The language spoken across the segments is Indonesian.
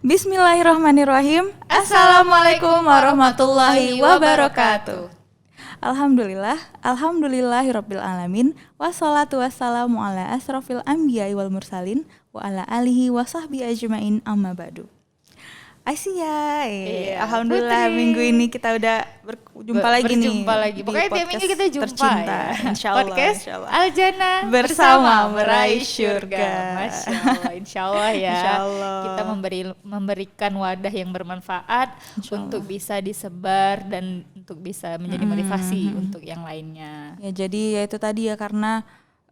Bismillahirrahmanirrahim. Assalamualaikum warahmatullahi wabarakatuh. Alhamdulillahirabbil alamin. Wassalatu wassalamu ala asrofil anbiya'i wal mursalin wa ala alihi wa sahbihi ajmain amma ba'du. Asia, alhamdulillah Putri. Minggu ini kita udah berjumpa lagi. Pokoknya tiap minggu kita jumpa tercinta, ya. Insyaallah. Podcast Aljana bersama meraih syurga. Masya Allah, Insyaallah ya. Insyaallah. Kita memberikan wadah yang bermanfaat untuk bisa disebar dan untuk bisa menjadi motivasi untuk yang lainnya. Ya jadi ya itu tadi ya, karena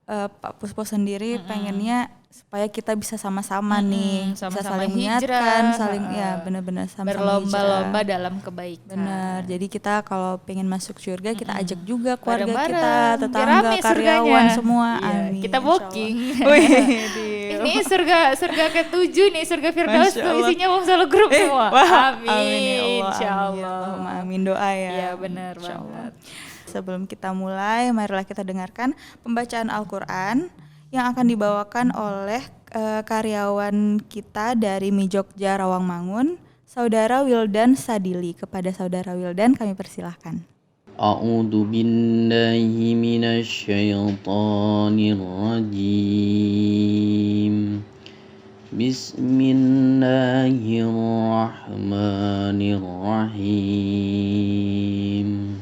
Pak Puspo sendiri pengennya supaya kita bisa sama-sama nih, sama-sama bisa saling hijrah, mengingatkan, saling ya benar-benar sama-sama berlomba-lomba hijrah. dalam kebaikan. Benar. Jadi kita kalau pengen masuk surga kita ajak juga keluarga Bareng-bareng. kita, tetangga, Rame karyawan surganya. semua. Iya, Amin. kita booking. Wih, Ini surga ke-7 nih, surga Firdaus Masya tuh Allah. isinya wong solo grup semua. Wah, Amin, ya Allah, insyaallah. Amin, doa ya. Iya benar Insyaallah. banget. Sebelum kita mulai, marilah kita dengarkan pembacaan Al-Quran yang akan dibawakan oleh karyawan kita dari Mi Jogja Rawangmangun, Saudara Wildan Sadili. Kepada Saudara Wildan kami persilahkan. A'udzu billahi minasy syaithanir rajim. Bismillahirrahmanirrahim.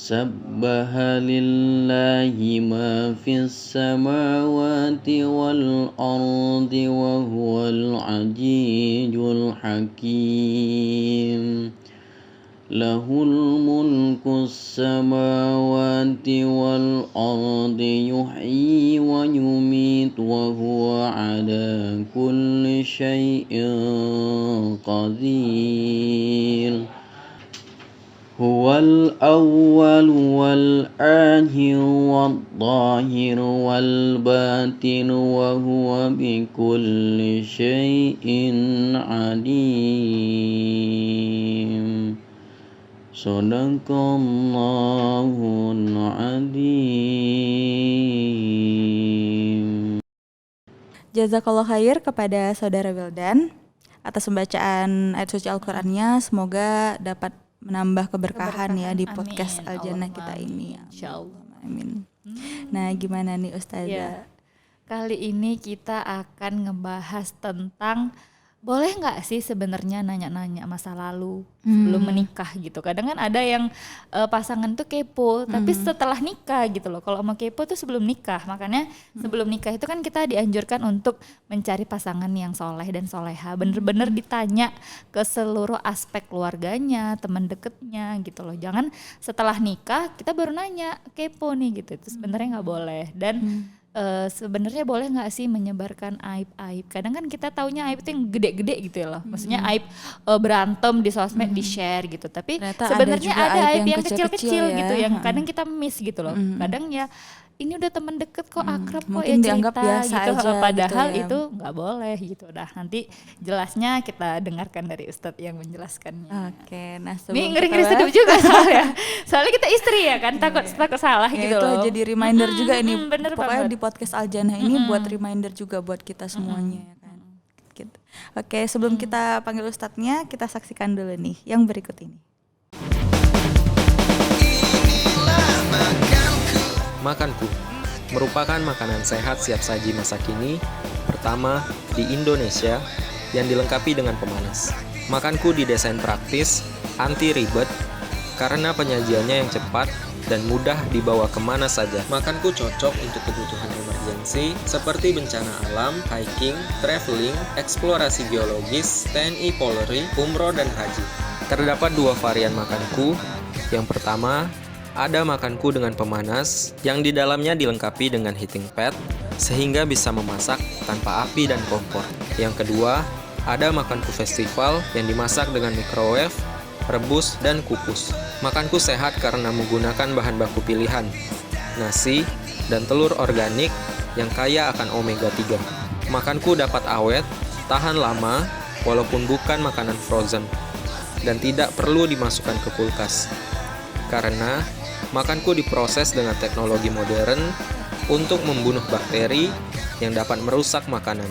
Sabbaha lillahi ma fis samawati wal ardi wa huwal azizzul hakim. Lahul mulku samawati wal ardi yuhyi wa yumitu wa huwa ala kulli syai'in qadir. Huwal awwal wal akhir wal zahir wal batin wa huwa bi kulli syai'in alim. Shadaqallahul adzim. Jazakallah khair kepada Saudara Wildan atas pembacaan ayat suci Al-Qur'annya. Semoga dapat menambah keberkahan ya di podcast Aljana kita ini. Insyaallah. Amin. Nah, gimana nih Ustazah? Ya, kali ini kita akan ngebahas tentang boleh nggak sih sebenarnya nanya-nanya masa lalu sebelum menikah gitu. Kadang kan ada yang pasangan tuh kepo, tapi setelah nikah gitu loh. Kalau mau kepo tuh sebelum nikah. Makanya sebelum nikah itu kan kita dianjurkan untuk mencari pasangan yang soleh dan soleha. Bener-bener ditanya ke seluruh aspek keluarganya, teman deketnya gitu loh. Jangan setelah nikah kita baru nanya, kepo nih gitu. Itu sebenarnya nggak boleh. Dan sebenarnya boleh nggak sih menyebarkan aib-aib? Kadang kan kita taunya aib itu yang gede-gede gitu ya loh. Maksudnya aib berantem di sosmed di share gitu. Tapi sebenarnya ada aib yang kecil-kecil ya, gitu yang kadang kita miss gitu loh. Kadang ya ini udah teman deket kok, akrab kok mungkin ya dianggap cerita biasa gitu. aja Padahal gitu ya. itu nggak boleh gitu. Nah nanti jelasnya kita dengarkan dari Ustadz yang menjelaskannya. Oke, nah Ini sebelum ngeri-ngeri kita sedih juga soalnya kita istri ya kan, takut salah ya, gitu itu loh. jadi reminder juga ini. Bener Pokoknya banget. di podcast Aljana ini buat reminder juga buat kita semuanya ya kan. Gitu. Oke, sebelum kita panggil Ustadznya, kita saksikan dulu nih yang berikut ini. Makanku merupakan makanan sehat siap saji masa kini pertama di Indonesia yang dilengkapi dengan pemanas. Makanku didesain praktis, anti ribet, karena penyajiannya yang cepat dan mudah dibawa kemana saja. Makanku cocok untuk kebutuhan emergensi seperti bencana alam, hiking, traveling, eksplorasi geologis, TNI Polri, umroh dan haji. Terdapat dua varian makanku. Yang pertama, ada makanku dengan pemanas yang di dalamnya dilengkapi dengan heating pad sehingga bisa memasak tanpa api dan kompor. Yang kedua, ada makanku festival yang dimasak dengan microwave, rebus, dan kukus. Makanku sehat karena menggunakan bahan baku pilihan, nasi, dan telur organik yang kaya akan omega 3. Makanku dapat awet, tahan lama, walaupun bukan makanan frozen, dan tidak perlu dimasukkan ke kulkas. Karena makanku diproses dengan teknologi modern untuk membunuh bakteri yang dapat merusak makanan.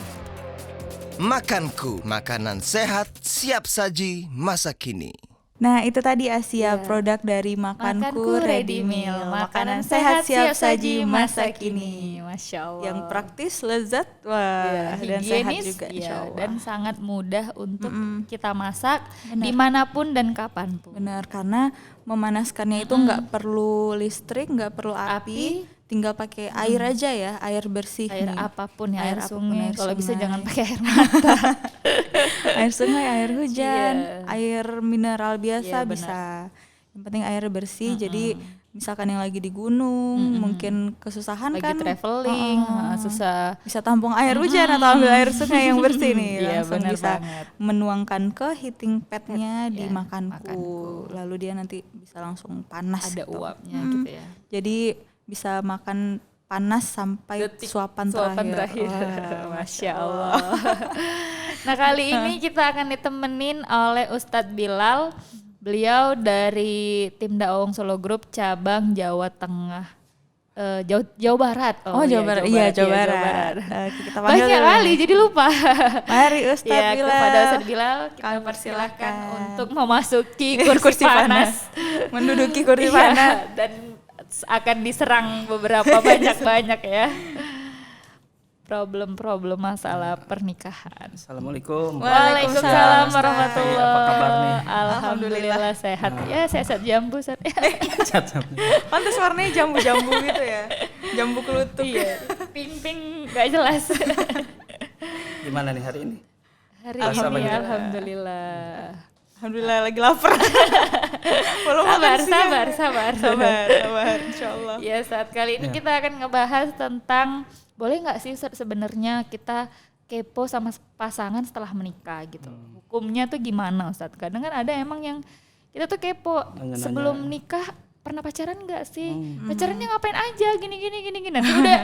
Makanku, makanan sehat siap saji masa kini. Nah itu tadi Asia, produk dari Makanku Ready Meal, makanan sehat siap saji masa kini. Masya Allah. Yang praktis, lezat, wah, dan sehat higienis, juga insya Allah. dan sangat mudah untuk kita masak dimanapun dan kapanpun. Benar, karena memanaskannya itu nggak perlu listrik, nggak perlu api, tinggal pakai air aja ya, air bersih Air nih. apapun ya, air apapun, sungai. air Kalau bisa sungai. jangan pakai air mata. Air sungai, air hujan, Iya. air mineral biasa Iya, benar. bisa. Yang penting air bersih. Jadi misalkan yang lagi di gunung, mungkin kesusahan Lagi kan, traveling, susah. bisa tampung air hujan atau ambil air sungai yang bersih nih, Iya, langsung benar bisa banget. menuangkan ke heating padnya di Iya, Makanku. Makanku. Lalu dia nanti bisa langsung panas. Ada gitu. uapnya gitu ya. Jadi bisa makan panas sampai suapan terakhir. Wah, Masya Allah. Nah kali ini kita akan ditemenin oleh Ustadz Bilal. Beliau dari tim Dakwah Solo Group cabang Jawa Tengah, Jawa Barat. Oh, Jawa Barat. Iya, Jawa Barat. Kita panggil Banyak dulu kali nih. jadi lupa. Mari Ustadz Ya, Bilal. kepada Ustadz Bilal kita Kami persilahkan persilakan. untuk memasuki kursi panas. Menduduki kursi Iya, panas. dan akan diserang beberapa banyak ya. Problem-problem masalah pernikahan. Assalamualaikum. Waalaikumsalam warahmatullahi Apa kabar nih? Alhamdulillah sehat. Ya, sehat jambu Ustaz. Pantas warnanya jambu-jambu gitu ya. Jambu kelutuk. Iya, ping-ping gak jelas. Gimana nih hari ini? Hari Rasa ini bagaimana? alhamdulillah. Alhamdulillah lagi lapar. Belum makan siang. Sabar. Sabar, insyaallah. Ya, saat kali ini kita akan ngebahas tentang boleh nggak sih Ustaz, sebenarnya kita kepo sama pasangan setelah menikah gitu. Hukumnya tuh gimana Ustaz? Kadang kan ada emang yang kita tuh kepo Nanya-nanya. sebelum nikah pernah pacaran nggak sih? Pacarannya ngapain aja gini. Nanti udah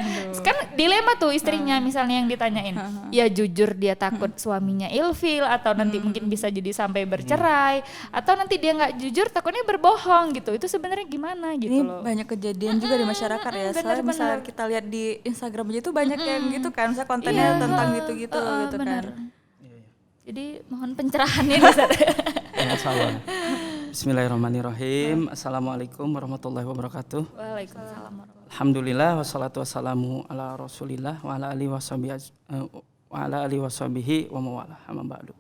kan dilema tuh istrinya misalnya yang ditanyain. Ya jujur dia takut suaminya ilfil atau nanti mungkin bisa jadi sampai bercerai atau nanti dia nggak jujur takutnya berbohong gitu. Itu sebenarnya gimana gitu Ini loh. banyak kejadian juga di masyarakat ya. Soalnya misalnya kita lihat di Instagram aja tuh banyak yang gitu kan. Misalnya kontennya tentang gitu-gitu gitu benar. kan. Jadi mohon pencerahan ini Ustaz. Ya, salam. Bismillahirrahmanirrahim. Assalamualaikum warahmatullahi wabarakatuh. Waalaikumsalam. Alhamdulillah wassalatu wassalamu ala Rasulillah wa ala alihi washabihi wa mawala. Amma ba'du.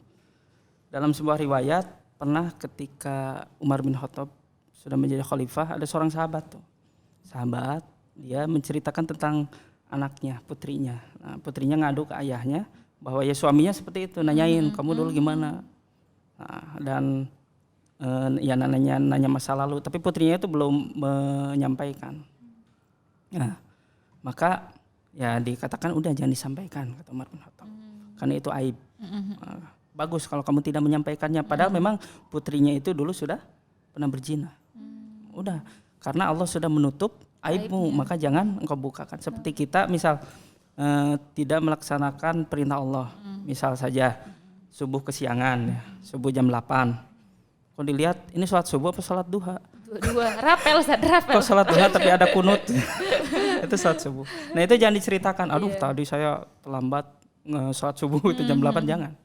Dalam sebuah riwayat pernah ketika Umar bin Khattab sudah menjadi khalifah, ada seorang sahabat tuh. Sahabat, dia menceritakan tentang anaknya, putrinya. Nah, putrinya ngadu ke ayahnya bahwa ya suaminya seperti itu, nanyain kamu dulu gimana. Nah, dan ya nanya masa lalu, tapi putrinya itu belum menyampaikan. Nah, maka ya dikatakan udah jangan disampaikan, kata Umar bin Khattab, karena itu aib. Bagus kalau kamu tidak menyampaikannya, padahal memang putrinya itu dulu sudah pernah berzina. Udah, karena Allah sudah menutup aibmu, maka jangan engkau bukakan. Seperti kita misal tidak melaksanakan perintah Allah, misal saja subuh kesiangan, ya, subuh jam 8. Kalau dilihat ini sholat subuh apa sholat duha? Dua rapel Ustaz, rapel. Kok sholat duha tapi ada kunut? Itu sholat subuh. Nah itu jangan diceritakan. Aduh tadi saya terlambat sholat subuh itu jam 8, jangan.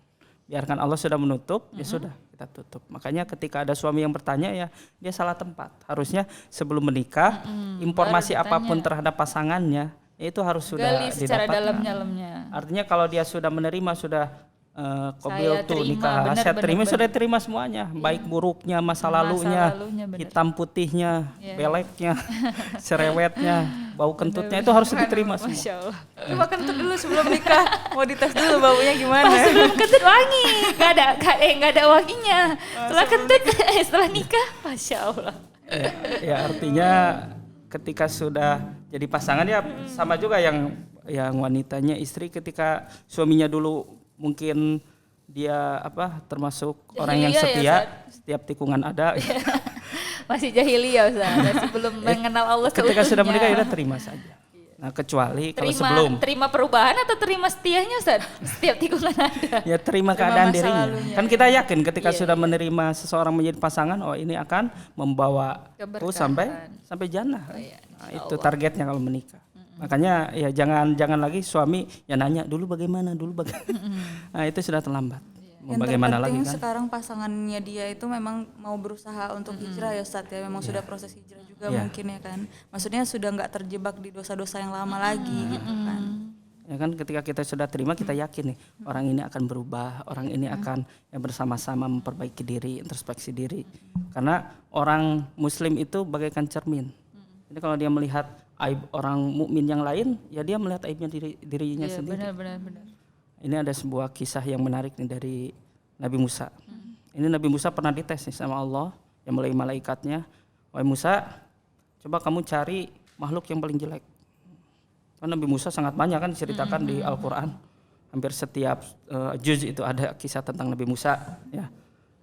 Biarkan Allah sudah menutup, ya sudah kita tutup. Makanya ketika ada suami yang bertanya ya dia salah tempat. Harusnya sebelum menikah informasi apapun terhadap pasangannya itu harus sudah Gali secara didapatkan. dalam-dalamnya. Artinya kalau dia sudah menerima sudah Saya kobil tuh terima, nikah, benar, saya benar, terima benar. sudah terima semuanya, baik buruknya, masa lalunya, benar. hitam putihnya, beleknya, cerewetnya, bau kentutnya itu harus diterima semua. Masya Allah. Coba kentut dulu sebelum nikah. Mau dites dulu baunya gimana. Sebelum kentut wangi, nggak ada wanginya. Setelah kentut, setelah nikah, Masya Allah. Ya artinya ketika sudah jadi pasangan ya sama juga yang wanitanya istri ketika suaminya dulu mungkin dia termasuk orang yang Jahiliyah setia, ya, setiap tikungan ada. Masih jahiliyah Ustaz, sebelum mengenal Allah Ketika sudah seutuhnya. menikah ya udah terima saja. Nah kecuali kalau sebelum terima perubahan atau terima setianya Ustaz? Setiap tikungan ada. ya terima keadaan masa dirinya. lalunya. Kan kita yakin ketika sudah menerima seseorang menjadi pasangan, oh ini akan membawa Keberkahan. sampai jannah. Nah, itu targetnya kalau menikah. Makanya ya jangan lagi suami ya nanya dulu bagaimana. Nah itu sudah terlambat. Mau Yang bagaimana terpenting lagi kan? sekarang pasangannya dia itu memang mau berusaha untuk hijrah ya Ustadz ya. Memang sudah proses hijrah juga mungkin ya kan. Maksudnya sudah nggak terjebak di dosa-dosa yang lama lagi gitu kan. Ya kan ketika kita sudah terima kita yakin nih orang ini akan berubah, orang ini akan ya bersama-sama memperbaiki diri, introspeksi diri. Karena orang muslim itu bagaikan cermin. Jadi kalau dia melihat aib orang mukmin yang lain, ya dia melihat aibnya dirinya sendiri. Benar. Ini ada sebuah kisah yang menarik nih dari Nabi Musa. Ini Nabi Musa pernah dites nih sama Allah yang melalui malaikatnya. Wahai Musa, coba kamu cari makhluk yang paling jelek. Karena Nabi Musa sangat banyak kan diceritakan di Al-Quran. Hampir setiap juz itu ada kisah tentang Nabi Musa. Ya.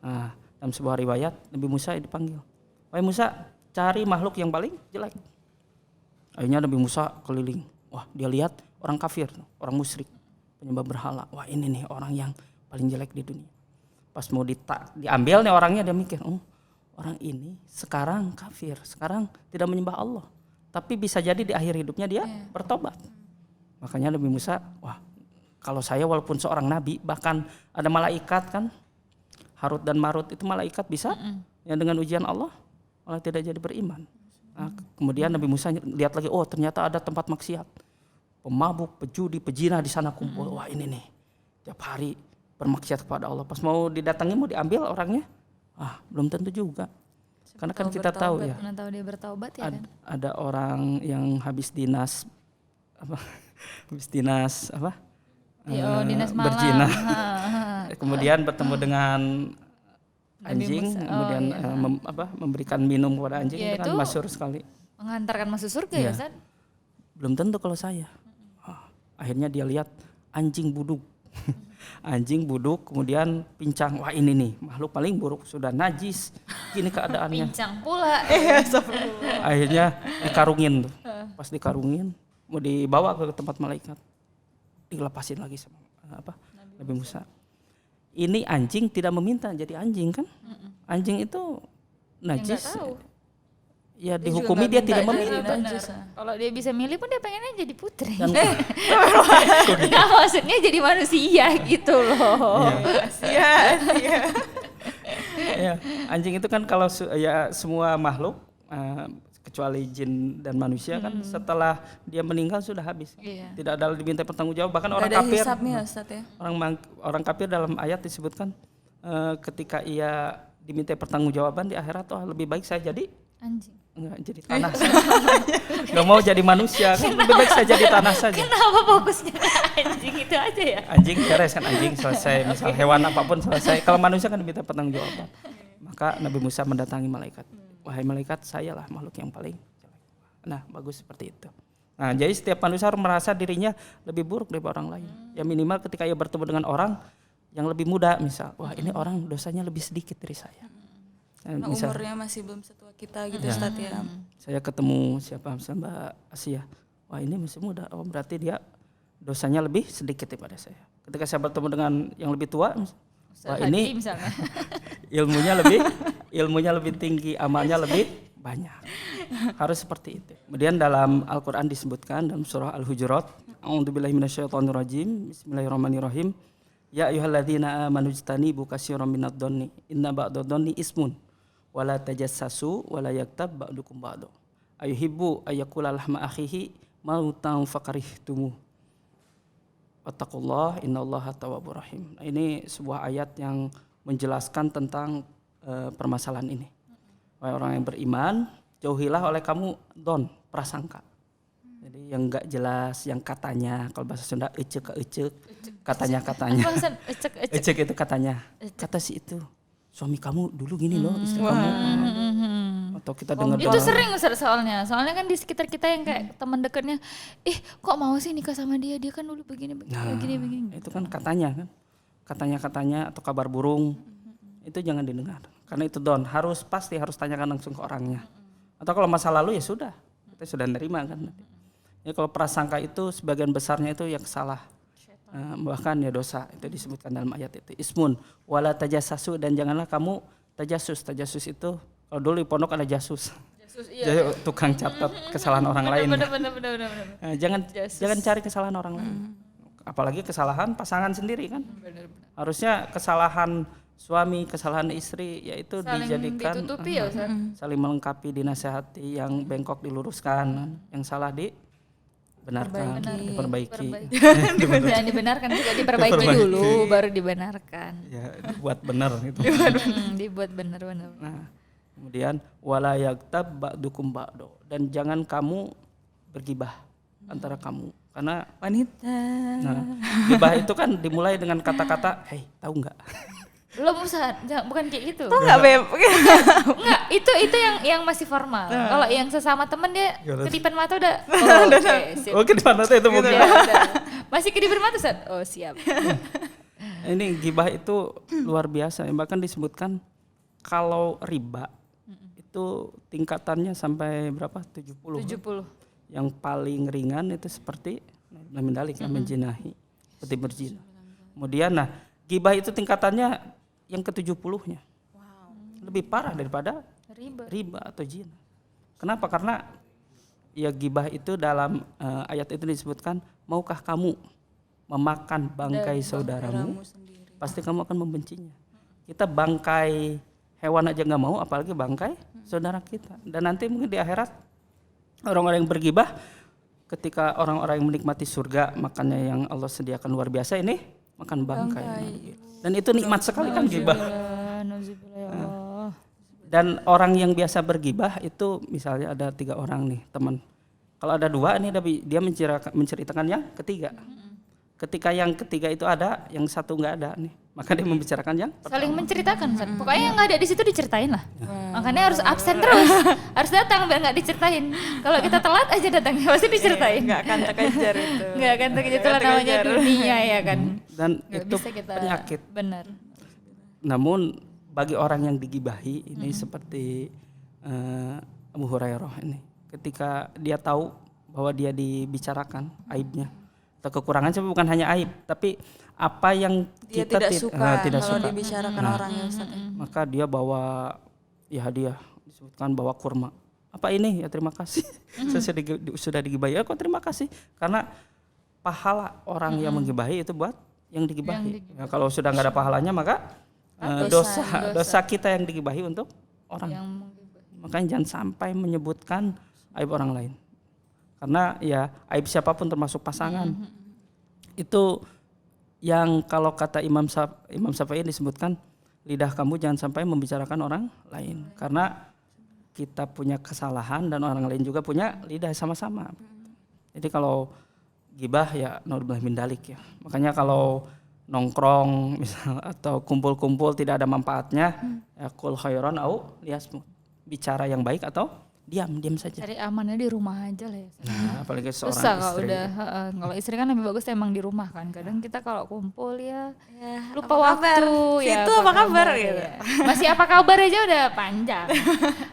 Nah, dalam sebuah riwayat Nabi Musa dipanggil. Wahai Musa, cari makhluk yang paling jelek. Akhirnya Nabi Musa keliling. Wah, dia lihat orang kafir, orang musyrik, penyembah berhala. Wah, ini nih orang yang paling jelek di dunia. Pas mau diambil nih orangnya, dia mikir, oh orang ini sekarang kafir, sekarang tidak menyembah Allah. Tapi bisa jadi di akhir hidupnya dia bertobat. Makanya Nabi Musa, wah kalau saya walaupun seorang nabi, bahkan ada malaikat kan, Harut dan Marut itu malaikat bisa yang dengan ujian Allah malah tidak jadi beriman. Nah, kemudian Nabi Musa lihat lagi, oh ternyata ada tempat maksiat, pemabuk, pejudi, pejina di sana kumpul. Wah ini nih tiap hari bermaksiat kepada Allah. Pas mau didatangi mau diambil orangnya, belum tentu juga. Karena kan kita tahu ya. Karena tahu dia bertaubat ya kan. Ada orang yang habis dinas dinas malam. Berzina. Kemudian bertemu dengan anjing, kemudian memberikan minum kepada anjing, Ya, itu kan itu masyhur sekali. Mengantarkan masuk surga ya Ustaz? Belum tentu kalau saya. Akhirnya dia lihat anjing buduk. Anjing buduk kemudian pincang. Wah ini nih makhluk paling buruk, sudah najis. Gini keadaannya. Pincang pula. Akhirnya dikarungin tuh. Pas dikarungin mau dibawa ke tempat malaikat. Dilepasin lagi sama Nabi Musa. Ini anjing tidak meminta jadi anjing kan? Anjing itu najis. Ya dihukumi dia tidak meminta. Kalau dia bisa milih pun dia pengennya jadi putri. Dan Nggak, maksudnya jadi manusia gitu loh. ya, anjing itu kan kalau ya semua makhluk kecuali jin dan manusia kan setelah dia meninggal sudah habis. Iya. Tidak ada diminta pertanggungjawab, bahkan orang ada kafir. hisapnya Ustaz ya. Orang kafir dalam ayat disebutkan ketika ia diminta pertanggungjawaban di akhirat, lebih baik saya jadi Anjing. enggak jadi tanah. Enggak mau jadi manusia kan, lebih baik saya jadi tanah saja. Kenapa fokusnya anjing itu aja ya? Anjing beres kan, anjing selesai, misal hewan apapun selesai. Kalau manusia kan diminta pertanggungjawaban. Maka Nabi Musa mendatangi malaikat. Wahai malaikat, sayalah makhluk yang paling jelek. Nah, bagus seperti itu. Nah, jadi setiap manusia harus merasa dirinya lebih buruk daripada orang lain. Ya minimal ketika ia bertemu dengan orang yang lebih muda, misal, wah ini orang dosanya lebih sedikit dari saya. Nah, Misal, umurnya masih belum setua kita gitu Ustaz ya. saya ketemu Mbak Asia, wah ini masih muda, oh berarti dia dosanya lebih sedikit daripada saya. Ketika saya bertemu dengan yang lebih tua, wah ini misalnya. ilmunya lebih tinggi, amalnya lebih banyak. Harus seperti itu. Kemudian dalam Al-Quran disebutkan dalam surah Al-Hujurat, A'udzubillahi minasyaitonirrajim, Bismillahirrahmanirrahim. Ya ayyuhalladzina amanu ijtanibu katsiran minadh-dhanni inna ba'dadh-dhanni ismun wala tajassasu wala yaktab ba'dukum ba'du. Ayuhibbu ayyakula lahma akhihi mautan fakarihtumu. Wattaqullah innallaha tawwabur rahim. Nah, ini sebuah ayat yang menjelaskan tentang permasalahan ini. Wahai orang yang beriman, jauhilah oleh kamu prasangka. Jadi yang enggak jelas, yang katanya, kalau bahasa Sunda ecek, katanya. Ecek itu katanya. Kata si itu, suami kamu dulu gini loh, istri kamu. Atau kita dengar Itu sering Ustaz soalnya kan di sekitar kita yang kayak teman dekatnya, kok mau sih nikah sama dia kan dulu begini. Itu kan katanya atau kabar burung. Itu jangan didengar. Karena itu pasti harus tanyakan langsung ke orangnya. Atau kalau masa lalu ya sudah, kita sudah nerima kan. Ya kalau prasangka itu sebagian besarnya itu yang salah. Bahkan ya dosa, itu disebutkan dalam ayat itu. Ismun wala tajassasu, dan janganlah kamu tajasus. Tajasus itu kalau dulu di pondok ada jasus. Jadi tukang catat kesalahan orang lain. Bener. Nah, jangan cari kesalahan orang lain. Apalagi kesalahan pasangan sendiri kan. Harusnya kesalahan suami, kesalahan istri yaitu Saling dijadikan ditutupi ya Ustaz. saling melengkapi, dinasehati, yang bengkok diluruskan, yang salah dibenarkan, diperbaiki. Jangan dibenarkan juga diperbaiki dulu baru dibenarkan. Ya, dibuat benar gitu. Dibuat benar. Nah, kemudian wala yaktab ba'dukum ba'do, dan jangan kamu bergibah antara kamu, karena Wanita. nah, gibah itu kan dimulai dengan kata-kata, "Hei, tahu nggak?" Belum Ustaz, bukan kayak gitu. Enggak, Beb. Enggak, itu yang masih formal. Kalau yang sesama temen dia kedipan mata udah. Oke, sip. Oke, di mana tuh itu mungkin. Ya, udah. Masih kedipan mata Ustaz? Oh, siap. Ini gibah itu luar biasa, bahkan disebutkan kalau riba itu tingkatannya sampai berapa? 70. 70. Yang paling ringan itu seperti mendalik, menjinahi, seperti berzina. Kemudian nah, gibah itu tingkatannya yang ke-70-nya. Lebih parah daripada riba atau zina. Kenapa? Karena ya gibah itu dalam ayat itu disebutkan, maukah kamu memakan bangkai saudaramu? Pasti kamu akan membencinya. Kita bangkai hewan aja nggak mau, apalagi bangkai saudara kita. Dan nanti mungkin di akhirat orang-orang yang bergibah, ketika orang-orang yang menikmati surga, makannya yang Allah sediakan luar biasa, ini makan bangkai. Dan itu nikmat sekali kan gibah. Dan orang yang biasa bergibah itu misalnya ada 3 orang nih teman. Kalau ada 2 nih dia menceritakan yang ketiga. Ketika yang ketiga itu ada, yang satu nggak ada nih, maka dia membicarakan yang Saling menceritakan Ustaz. Pokoknya yang nggak ada di situ diceritain lah. Makanya harus absen terus. Harus datang biar nggak diceritain. Kalau kita telat aja datangnya pasti diceritain. Enggak akan terkejar itu. Nggak akan terkejar, itulah namanya dunia ya kan. dan Nggak itu bisa kita penyakit. benar. Namun bagi orang yang digibahi ini seperti Abu Hurairah ini, ketika dia tahu bahwa dia dibicarakan aibnya atau kekurangan, bukan hanya aib, tapi apa yang Dia kita tidak suka tidak kalau suka. dibicarakan orang ya Ustaz. Maka dia bawa ya hadiah, disebutkan bawa kurma. Apa ini? Ya terima kasih. Saya sudah digibahi. Ya kok terima kasih? Karena pahala orang yang menggibahi itu buat yang digibahi. Ya, kalau sudah nggak ada pahalanya maka dosa kita yang digibahi untuk orang. Makanya jangan sampai menyebutkan aib orang lain. Karena ya aib siapapun termasuk pasangan. Itu yang kalau kata Imam Syafi'i disebutkan, lidah kamu jangan sampai membicarakan orang lain. Karena kita punya kesalahan dan orang lain juga punya lidah sama-sama. Jadi kalau gibah ya naudzubillah min dalik ya. Makanya kalau nongkrong misal atau kumpul-kumpul tidak ada manfaatnya, ya qul khairan au liyasmut. Bicara yang baik atau diam saja. Cari amannya di rumah aja lah ya. Nah, apalagi seorang Susah kalau istri. udah kalau istri kan lebih bagus emang di rumah kan. Kadang kita kalau kumpul ya lupa apa kabar? waktu ya. Situ apa kabar gitu. Ya. Masih apa kabar aja udah panjang.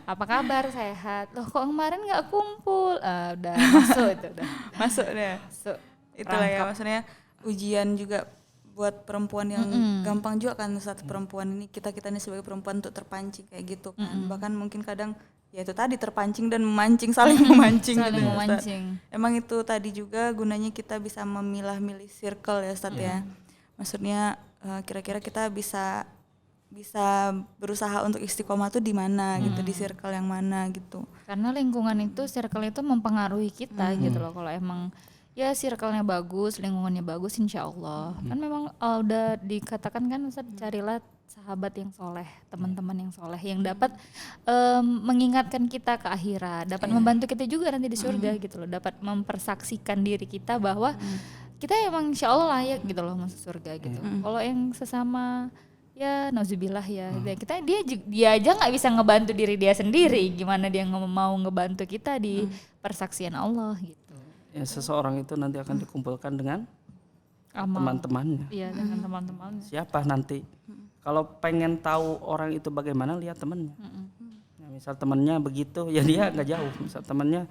Apa kabar, sehat. Loh kok kemarin nggak kumpul? Udah masuk itu udah. Masuk deh. Masuk. Itulah ya maksudnya ujian juga buat perempuan yang gampang juga kan saat perempuan ini kita ini sebagai perempuan untuk terpancing kayak gitu kan. Bahkan mungkin kadang ya itu tadi terpancing dan memancing, saling memancing Saling gitu, memancing. Ustaz. Emang itu tadi juga gunanya kita bisa memilah-milih circle ya Ustaz ya. Maksudnya kira-kira kita bisa berusaha untuk istiqomah tuh di mana gitu, di circle yang mana gitu. Karena lingkungan itu, circle itu mempengaruhi kita gitu loh. Kalau emang ya circle-nya bagus, lingkungannya bagus, insya Allah. Kan memang udah dikatakan kan Ustaz, carilah sahabat yang soleh, teman-teman yang soleh, yang dapat mengingatkan kita ke akhirat, dapat membantu kita juga nanti di surga gitu loh, dapat mempersaksikan diri kita bahwa kita emang insya Allah layak gitu loh masuk surga gitu. Kalau yang sesama ya nauzubillah ya, dia aja nggak bisa ngebantu diri dia sendiri, gimana dia mau ngebantu kita di persaksian Allah gitu. Ya, seseorang itu nanti akan dikumpulkan dengan Amal. teman-temannya. Iya, dengan teman-temannya. Siapa nanti? Kalau pengen tahu orang itu bagaimana, lihat temannya. Nah, misal temannya begitu, ya dia nggak jauh. Misal temannya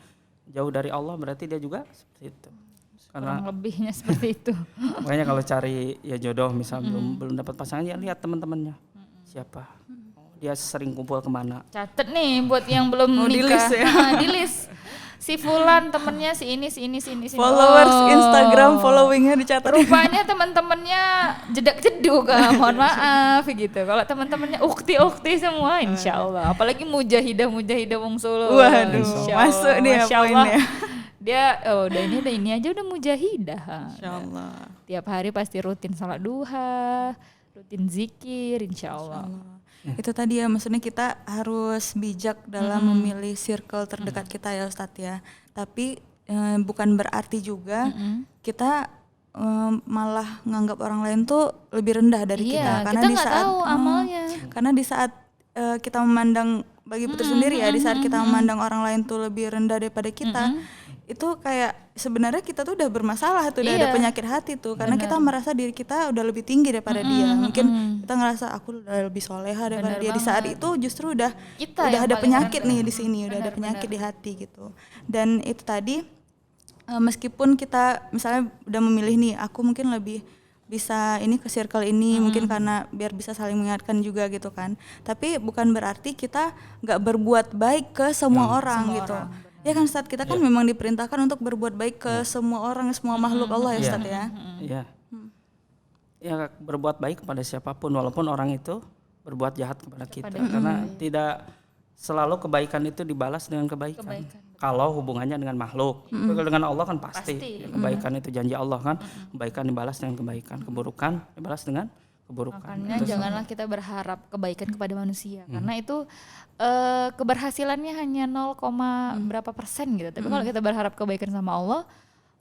jauh dari Allah, berarti dia juga seperti itu. Karena Kurang lebihnya seperti itu. makanya kalau cari ya jodoh, misal belum dapat pasangan, ya lihat teman-temannya. Siapa? Oh, dia sering kumpul kemana. Catet nih buat yang belum Oh, di nikah. list ya? Di list. Si Fulan temennya si ini. Followers Oh. Instagram followingnya dicatat. Rupanya teman-temannya jedak-jeduk, mohon maaf gitu. Kalau teman-temannya ukti semua, insya Allah. Apalagi mujahidah wong Solo. Waduh, Insya masuk Allah. dia Masya Allah. poinnya. Dia udah ini aja udah mujahidah. Insyaallah. Tiap hari pasti rutin salat duha, rutin zikir, insya Allah. Itu tadi ya, maksudnya kita harus bijak dalam memilih circle terdekat kita ya Ustadz ya. Tapi bukan berarti juga kita malah nganggap orang lain tuh lebih rendah dari kita. Iya, kita nggak tahu amalnya. Karena di saat kita memandang bagi Putri sendiri ya, di saat kita memandang orang lain tuh lebih rendah daripada kita, itu kayak sebenarnya kita tuh udah bermasalah tuh, udah ada Iya. penyakit hati tuh, karena kita merasa diri kita udah lebih tinggi daripada dia. Mungkin kita ngerasa aku udah lebih soleha daripada dia. Di saat itu justru udah Kita udah yang ada paling penyakit nih di sini, udah ada penyakit di hati gitu. Dan itu tadi meskipun kita misalnya udah memilih nih, aku mungkin lebih bisa ini ke circle ini, mungkin karena biar bisa saling mengingatkan juga gitu kan. Tapi bukan berarti kita nggak berbuat baik ke semua orang gitu. Ya kan Ustadz, kita kan memang diperintahkan untuk berbuat baik ke semua orang, semua makhluk Allah ya Ustadz ya. Iya. Ya berbuat baik kepada siapapun walaupun orang itu berbuat jahat kepada kita, karena tidak selalu kebaikan itu dibalas dengan kebaikan. Kalau hubungannya dengan makhluk, dengan Allah kan pasti. Ya, kebaikan itu janji Allah kan, kebaikan dibalas dengan kebaikan, keburukan dibalas dengan keburukan. Makanya janganlah kita berharap kebaikan kepada manusia, karena itu keberhasilannya hanya 0, berapa persen gitu. Tapi kalau kita berharap kebaikan sama Allah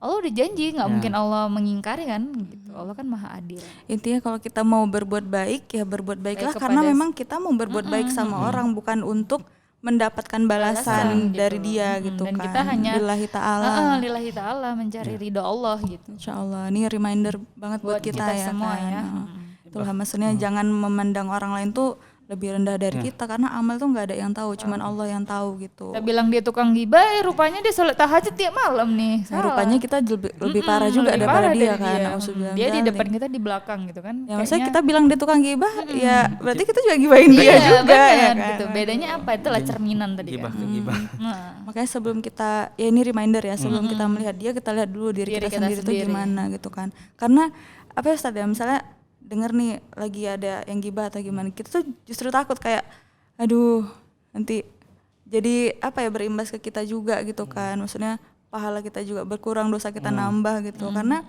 udah janji, nggak mungkin Allah mengingkari kan gitu. Allah kan maha adil. Intinya kalau kita mau berbuat baik ya berbuat baiklah, Baik karena kepada memang kita mau berbuat baik sama orang, bukan untuk mendapatkan balasan dari dia gitu Dan kan. kita hanya Lillahi ta'ala. lillahi ta'ala mencari ridho Allah gitu. Insyaallah ini reminder banget buat kita, ya semua kan. ya. Itulah maksudnya, jangan memandang orang lain tuh lebih rendah dari kita, karena amal tuh nggak ada yang tahu, cuman Allah yang tahu gitu. Kita bilang dia tukang gibah, rupanya dia sholat tahajud tiap malam nih. Nah, rupanya kita lebih parah juga lebih daripada parah dia dari kan. dia. Nauzubillah Dia di min depan dzalik. kita di belakang gitu kan. Ya maksudnya kita bilang dia tukang gibah, ya berarti kita juga gibahin dia iya, juga benar, ya kan. gitu. Bedanya apa? Itulah cerminan tadi Gibah kan. ke gibah. Nah, Makanya sebelum kita, ya ini reminder ya, sebelum kita melihat dia, kita lihat dulu diri kita sendiri tuh gimana gitu kan. Karena apa ya Ustadz ya, misalnya denger nih lagi ada yang gibah atau gimana, kita tuh justru takut kayak aduh nanti jadi apa ya, berimbas ke kita juga gitu kan. Maksudnya pahala kita juga berkurang, dosa kita nambah gitu. Karena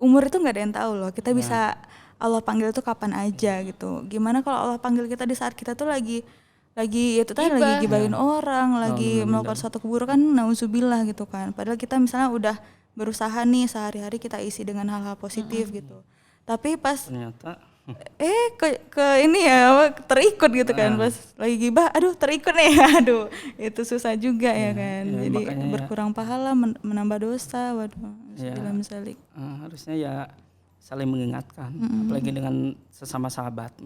umur itu nggak ada yang tahu loh. Kita bisa Allah panggil tuh kapan aja gitu. Gimana kalau Allah panggil kita di saat kita tuh lagi ya itu tadi lagi gibahin orang, lagi melakukan suatu keburukan, nauzubillah gitu kan. Padahal kita misalnya udah berusaha nih sehari-hari kita isi dengan hal-hal positif gitu. Tapi pas Ternyata ke ini ya terikut gitu kan, pas lagi gibah aduh terikut nih aduh itu susah juga ya kan. Jadi berkurang pahala, menambah dosa. Waduh, nauzubillah min dzalik. harusnya ya saling mengingatkan, apalagi dengan sesama sahabat.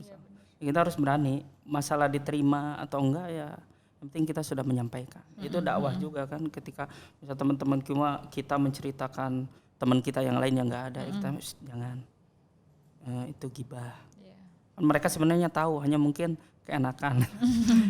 Kita harus berani, masalah diterima atau enggak ya yang penting kita sudah menyampaikan. Itu dakwah juga kan, ketika misal teman-teman kita menceritakan teman kita yang lain yang enggak ada, kita jangan itu gibah. Mereka sebenarnya tahu, hanya mungkin keenakan.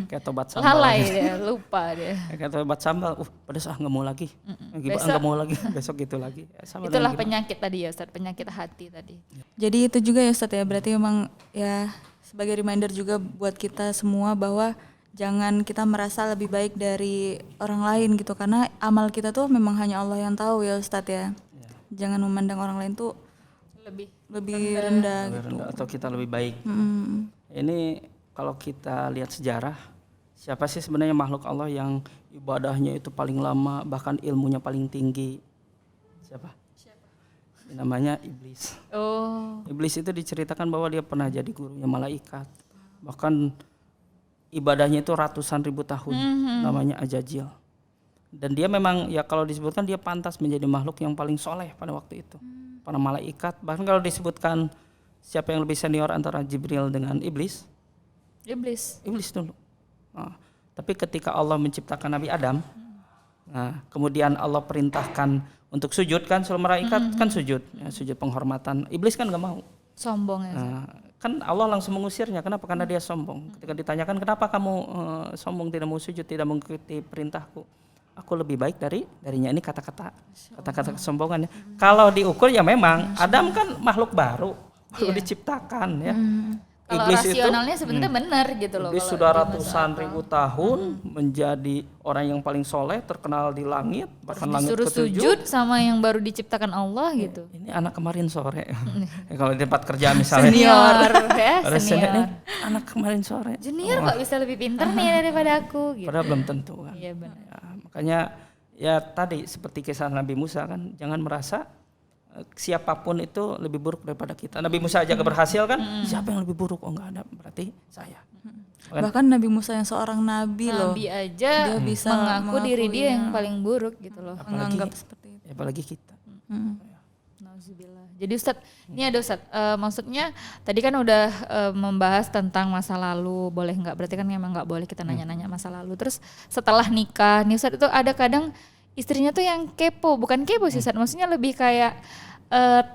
Kayak tobat sambal. lalai dia, lupa dia. Kayak tobat sambal, pedas nggak mau lagi. Gibah nggak mau lagi, besok gitu lagi. Sama Itulah dengan penyakit tadi ya Ustaz, penyakit hati tadi. Jadi itu juga ya Ustadz ya, berarti memang ya sebagai reminder juga buat kita semua bahwa jangan kita merasa lebih baik dari orang lain gitu, karena amal kita tuh memang hanya Allah yang tahu ya Ustadz ya. Jangan memandang orang lain tuh lebih rendah gitu. atau kita lebih baik. Ini kalau kita lihat sejarah, siapa sih sebenarnya makhluk Allah yang ibadahnya itu paling lama, bahkan ilmunya paling tinggi? Siapa? Namanya Iblis. Oh, Iblis itu diceritakan bahwa dia pernah jadi gurunya malaikat. Bahkan ibadahnya itu ratusan ribu tahun. Namanya Ajajil. Dan dia memang ya kalau disebutkan dia pantas menjadi makhluk yang paling soleh pada waktu itu. Para malaikat, bahkan kalau disebutkan siapa yang lebih senior antara Jibril dengan Iblis dulu. Nah, tapi ketika Allah menciptakan Nabi Adam, nah, kemudian Allah perintahkan untuk sujud kan, seluruh malaikat kan sujud, ya, sujud penghormatan. Iblis kan nggak mau. sombong ya. Nah, kan Allah langsung mengusirnya. Kenapa? Karena dia sombong. Ketika ditanyakan kenapa kamu sombong, tidak mau sujud, tidak mengikuti perintahku, aku lebih baik darinya. Ini kata-kata kesombongan. Kalau diukur ya memang Adam kan makhluk baru diciptakan ya. Kalau Iblis rasionalnya sebenarnya benar gitu loh. Iblis kalau sudah di masa ratusan akal. ribu tahun menjadi orang yang paling soleh, terkenal di langit, bahkan langit Disuruh ketujuh. sujud sama yang baru diciptakan Allah gitu. Ini anak kemarin sore. Ya, kalau di tempat kerja misalnya. Senior ya, Ada senior. nih, anak kemarin sore. Junior kok bisa lebih pintar nih daripada aku gitu. Padahal belum tentu kan. Iya benar. Ya, makanya ya tadi seperti kisah Nabi Musa kan, jangan merasa siapapun itu lebih buruk daripada kita. Nabi Musa aja berhasil kan, siapa yang lebih buruk? Oh enggak ada, berarti saya. Bahkan Nabi Musa yang seorang nabi loh, Nabi aja dia bisa mengaku diri dia mengakuinya. yang paling buruk gitu loh. menganggap seperti itu. Apalagi kita. Nauzubillah. Jadi Ustadz, ini ada Ustadz, maksudnya tadi kan udah membahas tentang masa lalu, boleh nggak? Berarti kan memang nggak boleh kita nanya-nanya masa lalu. Terus setelah nikah, nih Ustadz, itu ada kadang istrinya tuh yang kepo, bukan kepo sih Ustadz, maksudnya lebih kayak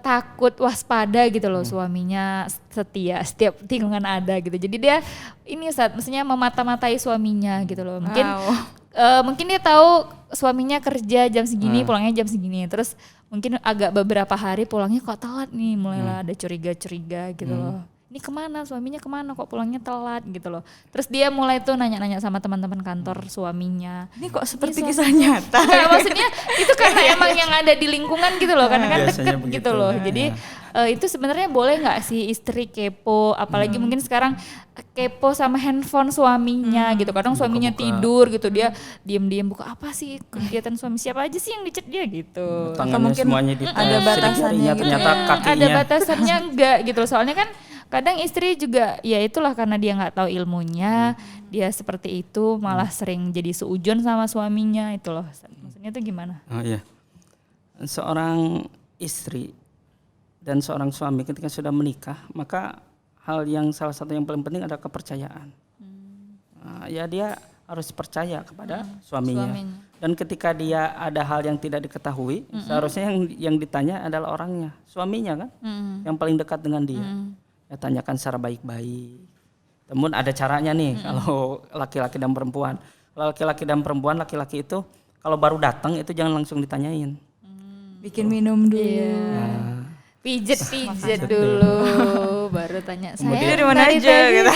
takut, waspada gitu loh, suaminya setia, setiap tikungan ada gitu. Jadi dia ini Ustadz, maksudnya memata-matai suaminya gitu loh. Mungkin mungkin dia tahu suaminya kerja jam segini, pulangnya jam segini. Terus mungkin agak beberapa hari pulangnya kok telat nih, mulailah ada curiga-curiga gitu loh. Ini kemana, suaminya kemana kok pulangnya telat gitu loh. Terus dia mulai tuh nanya-nanya sama teman-teman kantor suaminya. Ini kok seperti Ini kisah nyata. Enggak, maksudnya itu karena emang yang ada di lingkungan gitu loh, karena kan Biasanya deket begitu. gitu loh. Jadi itu sebenarnya boleh nggak sih istri kepo, apalagi mungkin sekarang kepo sama handphone suaminya gitu. Kadang suaminya tidur gitu, dia diem-diem buka apa sih kegiatan suami, siapa aja sih yang dicet dia gitu. Tangannya mungkin semuanya di ada batasannya gitu ternyata ya. kakinya. Ada batasannya enggak gitu loh. Soalnya kan kadang istri juga ya itulah karena dia nggak tahu ilmunya, dia seperti itu malah sering jadi seujon sama suaminya itu loh. Maksudnya itu gimana? Oh iya. Seorang istri dan seorang suami ketika sudah menikah, maka hal yang salah satu yang paling penting adalah kepercayaan. Nah, ya dia harus percaya kepada suaminya. Dan ketika dia ada hal yang tidak diketahui, seharusnya yang ditanya adalah orangnya, suaminya kan, yang paling dekat dengan dia. Ya, tanyakan secara baik-baik. Namun ada caranya nih kalau laki-laki dan perempuan. Kalau laki-laki dan perempuan, laki-laki itu kalau baru datang itu jangan langsung ditanyain. Bikin minum dulu. Iya. Pijet dulu, baru tanya saya Dari mana tadi aja gitu.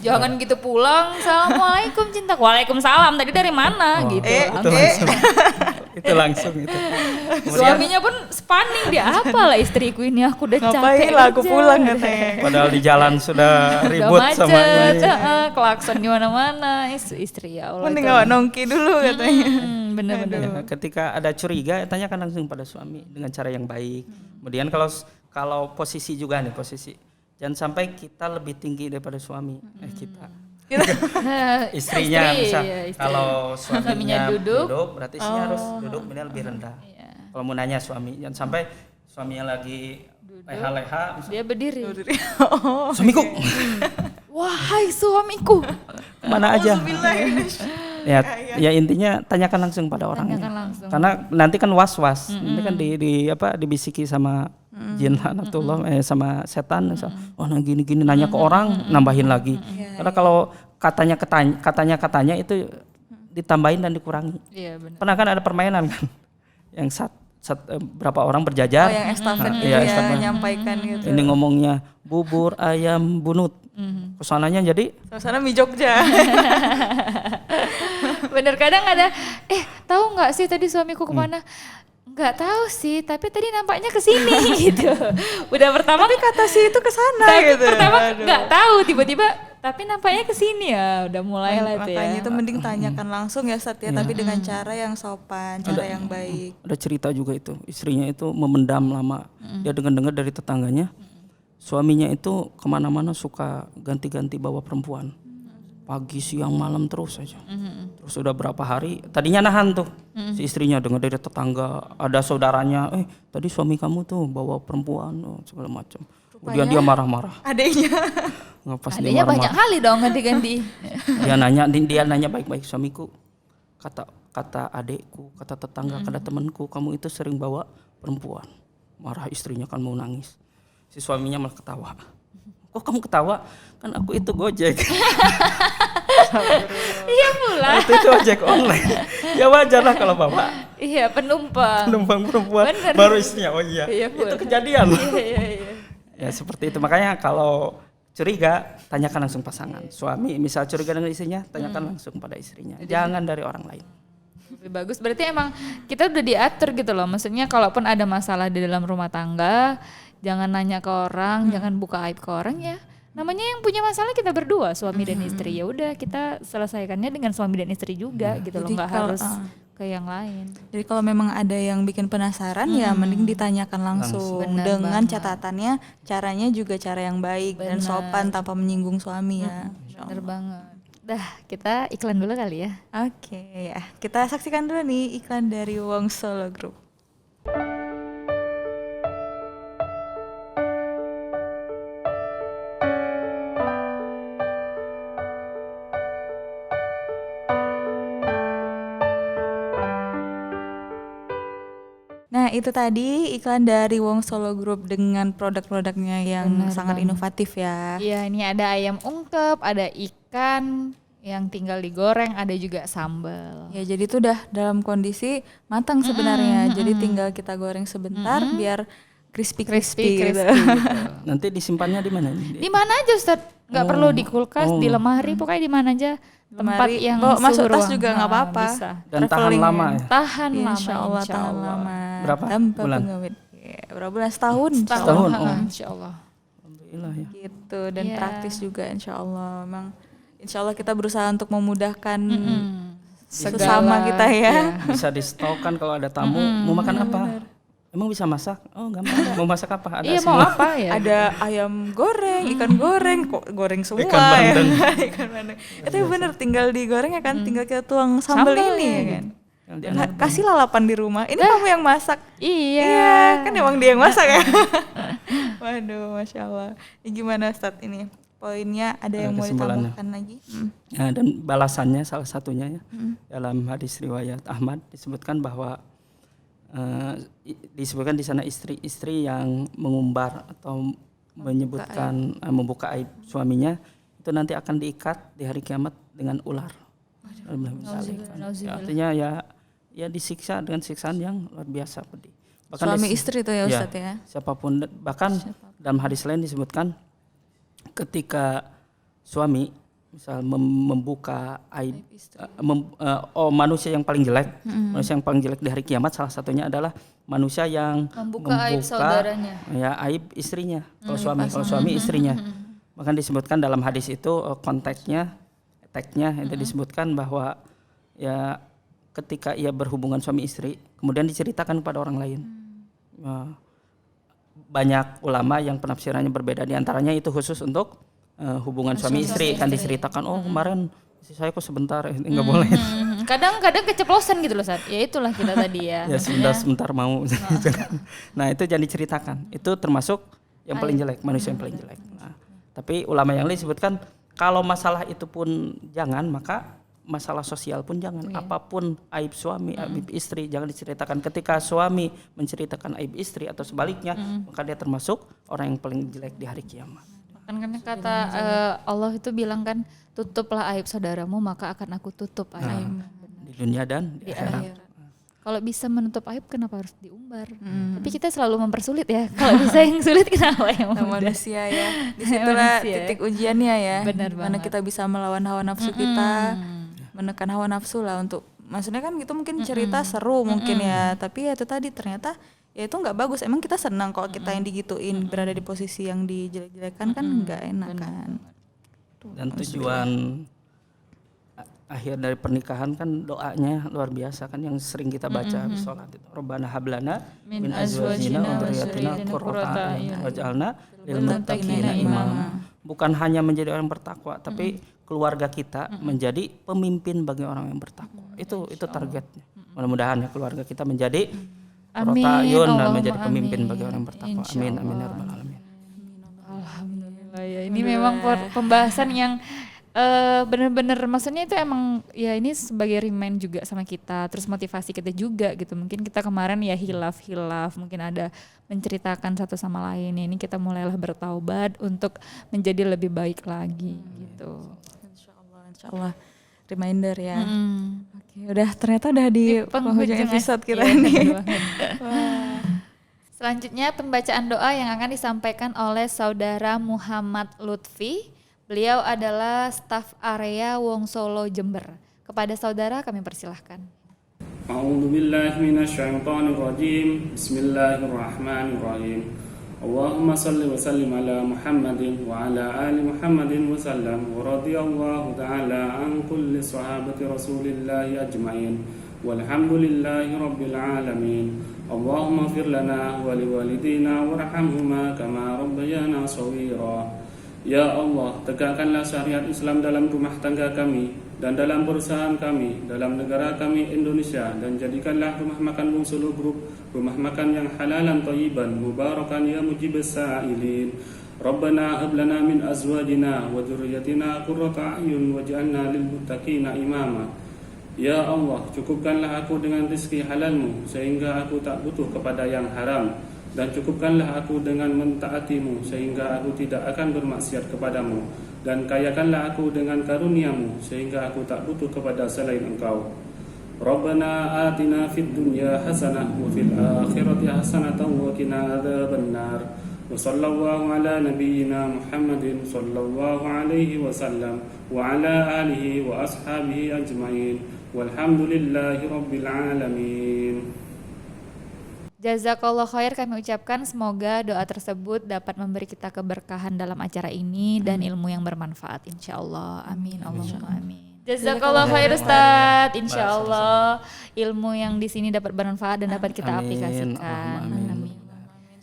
Jangan gitu pulang, assalamualaikum cinta, waalaikumsalam. Tadi dari mana gitu? Itu langsung itu. Suaminya pun spanning, dia apalah istriku ini, aku udah capek Ngapain lah aku kerja. pulang katanya. Padahal di jalan sudah Udah ribut sama macet, ini. klakson di mana-mana, istri ya Allah. Mending itu. gak nongki dulu katanya. Bener-bener. Ya, ketika ada curiga, tanyakan langsung pada suami dengan cara yang baik. Kemudian kalau posisi juga nih, posisi jangan sampai kita lebih tinggi daripada suami. Istrinya Istri, misal ya, istri. kalau suaminya duduk. berarti istrinya harus duduk minimal lebih rendah. Kalau mau nanya suami, jangan sampai suaminya lagi leha-leha, Dia berdiri. suamiku Wahai suamiku. mana aja. Ya intinya tanyakan langsung pada orangnya. Tanyakan langsung. Karena nanti kan was-was. Nanti kan dibisiki sama jin laknatullah, sama setan. Oh nah gini-gini nanya ke orang, nambahin lagi. Karena kalau katanya itu ditambahin dan dikurangi. Iya benar. Pernah kan ada permainan kan yang berapa orang berjajar. Oh yang estafet gitu Iya, ya, estafet. menyampaikan gitu. Ini ngomongnya bubur ayam bunut. Kesananya jadi Suasana mie Jogja. Bener, kadang ada tahu nggak sih tadi suamiku kemana? Nggak tahu sih, tapi tadi nampaknya ke sini gitu. Udah pertama Tapi kata si itu ke sana tapi gitu. pertama Aduh. nggak tahu, tiba-tiba tapi nampaknya ke sini ya. Udah mulai lah itu ya. Makanya itu mending tanyakan langsung ya Sat ya, tapi dengan cara yang sopan, cara yang baik. ada cerita juga itu, istrinya itu memendam lama. Dia dengar-dengar dari tetangganya, suaminya itu kemana-mana suka ganti-ganti bawa perempuan, pagi siang malam terus aja. Terus udah berapa hari, tadinya nahan tuh si istrinya, dengar dari tetangga ada saudaranya, tadi suami kamu tuh bawa perempuan segala macam. Kemudian dia marah-marah. Adanya. Pas dia Adanya banyak marah-marah, kali dong ganti-ganti. dia nanya baik-baik, suamiku, kata adekku, kata tetangga, kata temanku, kamu itu sering bawa perempuan. Marah istrinya kan mau nangis. Si suaminya malah ketawa. Kok kamu ketawa? Kan aku itu Gojek. Iya pula. Waktu itu ojek online. Ya wajar lah kalau bapak Iya, penumpang. perempuan Bener. baru istrinya. Oh iya, Iya, itu pula. kejadian. Iya. Ya seperti itu, makanya kalau curiga tanyakan langsung pasangan. Suami misal curiga dengan istrinya, tanyakan langsung pada istrinya. Jangan dari orang lain. Lebih bagus berarti emang kita udah diatur gitu loh. Maksudnya kalaupun ada masalah di dalam rumah tangga, jangan nanya ke orang, jangan buka aib ke orang ya. Namanya yang punya masalah kita berdua, suami dan istri. Ya udah kita selesaikannya dengan suami dan istri juga gitu loh, Jadi nggak kalau- harus ke yang lain. Jadi kalau memang ada yang bikin penasaran ya mending ditanyakan langsung Benar dengan banget. catatannya caranya juga cara yang baik dan sopan tanpa menyinggung suami ya. Bener banget. Dah, kita iklan dulu kali ya. Oke ya, kita saksikan dulu nih iklan dari Wong Solo Group. Nah itu tadi iklan dari Wong Solo Group dengan produk-produknya yang sangat inovatif ya. Iya, ini ada ayam ungkep, ada ikan yang tinggal digoreng, ada juga sambal. Ya jadi itu udah dalam kondisi matang sebenarnya. Jadi tinggal kita goreng sebentar biar crispy gitu. Crispy. Nanti disimpannya di mana? Di mana aja Ustaz? Nggak perlu di kulkas, di lemari, pokoknya di mana aja. Tempat Lemari, yang bawa masuk suhu tas ruang. juga nggak Nah, apa-apa. bisa. Dan tahan Traveling lama ya. ya. Tahan lama, Insya Allah tahan Allah. lama. Berapa Tanpa bulan? pengawet. Ya, berapa bulan? Setahun. insya Allah. Setahun, Ha, oh. Insya Allah. Alhamdulillah ya. Gitu dan Iya. praktis juga insya Allah. Memang insya Allah kita berusaha untuk memudahkan sesama kita ya. Bisa di stok kan kalau ada tamu, mau makan apa? Emang bisa masak? Oh gampang. Mau masak apa? Ada Iya, mau semua. apa ya? Ada ayam goreng, ikan goreng, kok goreng semua Ikan ya. bandeng. Ikan bandeng. Itu bener tinggal digoreng ya kan, tinggal kita tuang sambal Sambal ini ya, ya kan. Yang diantar. Kasih lalapan di rumah. Ini kamu yang masak. Iya. Kan emang dia yang masak ya. Waduh, masya Allah. Ini gimana Ustaz ini? Poinnya ada yang mau kesimpulannya. ditambahkan lagi? Ya, dan balasannya salah satunya ya dalam hadis riwayat Ahmad disebutkan bahwa disebutkan di sana istri-istri yang mengumbar atau menyebutkan membuka aib suaminya itu nanti akan diikat di hari kiamat dengan ular. Ya, artinya ya disiksa dengan siksaan yang luar biasa pedih. Suami istri itu ya Ustaz ya. Siapapun, bahkan dalam hadis lain disebutkan ketika suami misal membuka aib manusia yang paling jelek, manusia yang paling jelek di hari kiamat salah satunya adalah manusia yang Membuka aib saudaranya. ya aib istrinya. Kalau suami istrinya. Bahkan disebutkan dalam hadis itu konteksnya tagnya itu disebutkan bahwa ya ketika ia berhubungan suami istri kemudian diceritakan kepada orang lain. Banyak ulama yang penafsirannya berbeda, di antaranya itu khusus untuk hubungan suami istri kan diceritakan, oh kemarin istri saya kok sebentar ini nggak boleh. Kadang-kadang keceplosan gitu loh Sat. Ya itulah kita tadi ya. Ya sebentar mau. Nah itu jangan diceritakan, itu termasuk yang paling jelek, manusia yang paling jelek. Nah, tapi ulama yang lain sebutkan kalau masalah itu pun jangan, maka masalah sosial pun jangan. Apapun aib suami, aib istri jangan diceritakan. Ketika suami menceritakan aib istri atau sebaliknya, maka dia termasuk orang yang paling jelek di hari kiamat. Kan kata Allah itu bilang kan, tutuplah aib saudaramu maka akan aku tutup aib. Di dunia dan di akhirat. Kalau bisa menutup aib kenapa harus diumbar? Tapi kita selalu mempersulit ya. Kalau bisa yang sulit kenapa yang Nah, mudah? manusia ya. Disitulah Manusia. titik ujiannya ya. Benar Gimana banget. kita bisa melawan hawa nafsu kita, menekan hawa nafsu lah untuk. Maksudnya kan gitu mungkin cerita seru mungkin ya, tapi ya itu tadi ternyata ya itu nggak bagus. Emang kita senang kalau kita yang digituin berada di posisi yang dijelek-jelekan kan nggak enak kan. Dan tujuan akhir dari pernikahan kan doanya luar biasa kan yang sering kita baca habis sholat itu. Rabbana hablana min azwajina wa dzurriyyatina qurrata a'yun waj'alna lil muttaqina imama. Bukan hanya menjadi orang bertakwa, tapi keluarga kita menjadi pemimpin bagi orang yang bertakwa. Itu targetnya. Mudah-mudahan ya keluarga kita menjadi qurrata a'yun dan menjadi pemimpin bagi orang yang bertakwa. Amin amin ya rabbal alamin. Alhamdulillah ya. Ini memang pembahasan yang bener-bener maksudnya itu emang ya ini sebagai remind juga sama kita, terus motivasi kita juga gitu. Mungkin kita kemarin ya hilaf mungkin ada menceritakan satu sama lain, ini kita mulailah bertaubat untuk menjadi lebih baik lagi gitu. Insya Allah reminder ya. Oke, ternyata udah di penghujung episode kita nih. Selanjutnya pembacaan doa yang akan disampaikan oleh Saudara Muhammad Lutfi. Beliau adalah staf area Wongsolo Jember. Kepada saudara kami persilahkan. A'udzu billahi minasyaitonir rajim. Bismillahirrahmanirrahim. Allahumma shalli wa sallim ala Muhammadin wa ala ali Muhammadin wa sallam wa radhiyallahu ta'ala an kulli sahabati Rasulillahi ajmain. Walhamdulillahi rabbil alamin. Allahumma ighfir lana wa liwalidina warhamhuma kama rabbayana shaghira. Ya Allah, tegakkanlah syariat Islam dalam rumah tangga kami dan dalam perusahaan kami, dalam negara kami Indonesia, dan jadikanlah rumah makan Wongsolo Group rumah makan yang halalan thayyiban mubarakan ya mujibas sa'ilin. Rabbana hab lana min azwajina wa dzurriyyatina qurrata a'yun waj'alna lil muttaqina imama. Ya Allah, cukupkanlah aku dengan rezeki halalmu sehingga aku tak butuh kepada yang haram, dan cukupkanlah aku dengan mentaatimu sehingga aku tidak akan bermaksiat kepadamu, dan kayakanlah aku dengan karuniamu sehingga aku tak butuh kepada selain engkau. Rabbana atina fid dunya hasanah wa fil akhirati hasanatan wa qina adzabannar. Wa sallallahu ala nabiyyina Muhammadin sallallahu alaihi wasallam wa ala alihi wa ashabihi ajmain. Walhamdulillahi rabbil alamin. Jazakallah khair kami ucapkan, semoga doa tersebut dapat memberi kita keberkahan dalam acara ini dan ilmu yang bermanfaat insyaallah. Amin. Allahumma amin. Jazakallah khair Ustaz. Insyaallah ilmu yang di sini dapat bermanfaat dan dapat kita aplikasikan. Amin.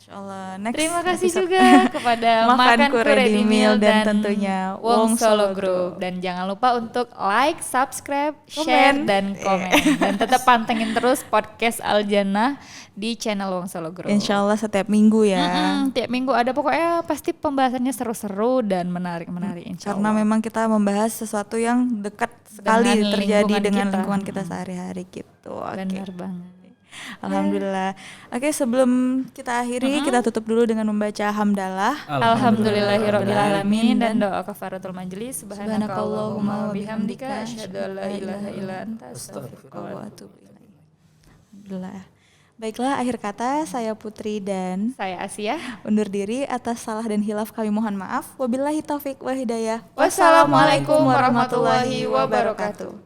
Insyaallah. Next Terima kasih juga kepada Makanku Ready Meal dan tentunya Wongsolo Group. Dan jangan lupa untuk like, subscribe, share, dan komen. Dan tetap pantengin terus podcast Al Jannah di channel Wongsolo Group. Insyaallah setiap minggu ya. Tiap minggu ada, pokoknya pasti pembahasannya seru-seru dan menarik-menarik insyaallah. Karena memang kita membahas sesuatu yang dekat sekali Dengan terjadi lingkungan dengan kita. lingkungan kita sehari-hari gitu. Oke. Benar banget. Alhamdulillah. Oke, sebelum kita akhiri, kita tutup dulu dengan membaca hamdalah. Alhamdulillahirabbil alamin dan doa kafaratul majelis. Subhanakallahumma wa bihamdika asyhadu an la ilaha illa anta astaghfiruka wa atubu ilaik. Alhamdulillah. Baiklah, akhir kata saya Putri dan Saya Asia. undur diri. Atas salah dan hilaf kami mohon maaf. Wabillahi taufik wal hidayah. Wassalamualaikum warahmatullahi wabarakatuh.